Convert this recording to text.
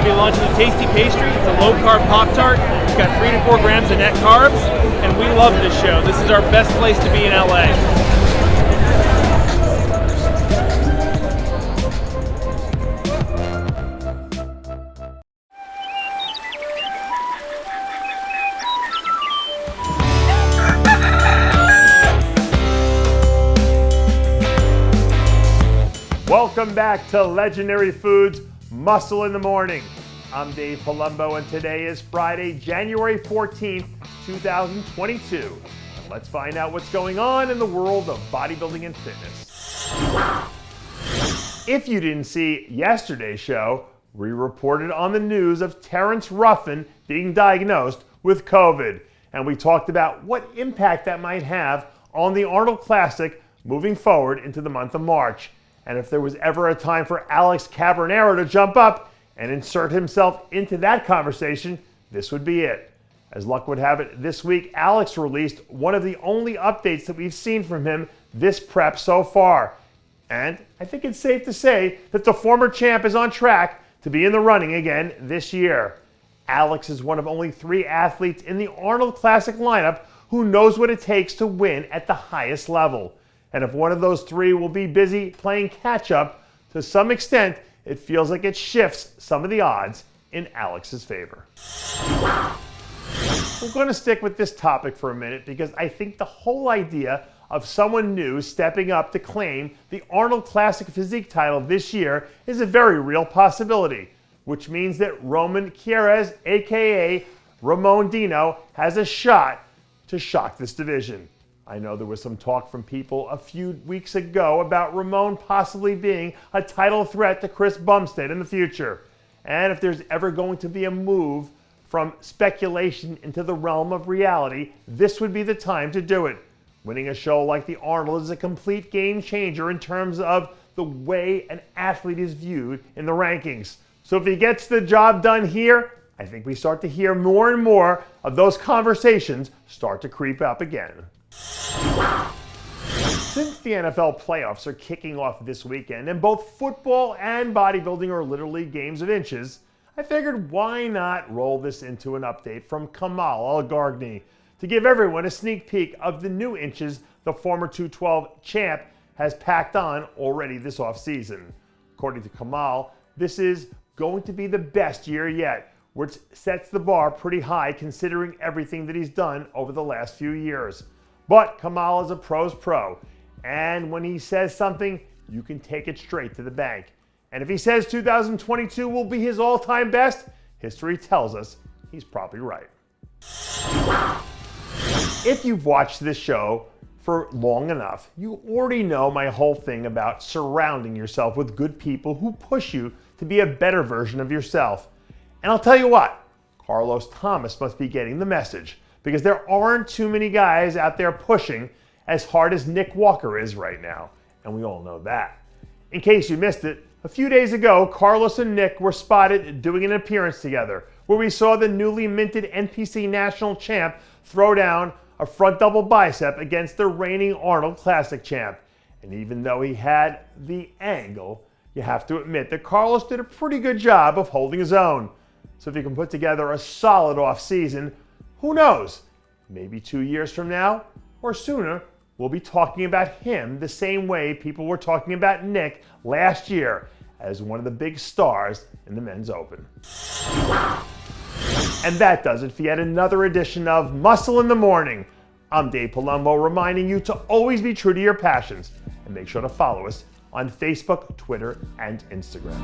going to be launching a tasty pastry. It's a low-carb Pop-Tart. It's got 3 to 4 grams of net carbs, and we love this show. This is our best place to be in LA. Welcome back to Legendary Foods Muscle in the Morning. I'm Dave Palumbo, and today is Friday, January 14th, 2022. And let's find out what's going on in the world of bodybuilding and fitness. If you didn't see yesterday's show, we reported on the news of Terrence Ruffin being diagnosed with COVID. And we talked about what impact that might have on the Arnold Classic moving forward into the month of March. And if there was ever a time for Alex Cambronero to jump up and insert himself into that conversation, this would be it. As luck would have it, this week Alex released one of the only updates that we've seen from him this prep so far. And I think it's safe to say that the former champ is on track to be in the running again this year. Alex is one of only 3 athletes in the Arnold Classic lineup who knows what it takes to win at the highest level. And if one of those 3 will be busy playing catch-up, to some extent, it feels like it shifts some of the odds in Alex's favor. We're going to stick with this topic for a minute because I think the whole idea of someone new stepping up to claim the Arnold Classic Physique title this year is a very real possibility, which means that Ramon Queiroz, aka Ramon Dino, has a shot to shock this division. I know there was some talk from people a few weeks ago about Ramon possibly being a title threat to Chris Bumstead in the future. And if there's ever going to be a move from speculation into the realm of reality, this would be the time to do it. Winning a show like the Arnold is a complete game changer in terms of the way an athlete is viewed in the rankings. So if he gets the job done here, I think we start to hear more and more of those conversations start to creep up again. Since the NFL playoffs are kicking off this weekend and both football and bodybuilding are literally games of inches, I figured why not roll this into an update from Kamal Elgargni to give everyone a sneak peek of the new inches the former 212 champ has packed on already this offseason. According to Kamal, this is going to be the best year yet, which sets the bar pretty high considering everything that he's done over the last few years. But Kamal is a pro's pro, and when he says something, you can take it straight to the bank. And if he says 2022 will be his all-time best, history tells us he's probably right. If you've watched this show for long enough, you already know my whole thing about surrounding yourself with good people who push you to be a better version of yourself. And I'll tell you what, Carlos Thomas must be getting the message, because there aren't too many guys out there pushing as hard as Nick Walker is right now, and we all know that. In case you missed it, a few days ago, Carlos and Nick were spotted doing an appearance together, where we saw the newly minted NPC National Champ throw down a front double bicep against the reigning Arnold Classic champ. And even though he had the angle, you have to admit that Carlos did a pretty good job of holding his own. So if he can put together a solid off-season, who knows? Maybe 2 years from now or sooner, we'll be talking about him the same way people were talking about Nick last year as one of the big stars in the Men's Open. And that does it for yet another edition of Muscle in the Morning. I'm Dave Palumbo, reminding you to always be true to your passions and make sure to follow us on Facebook, Twitter, and Instagram.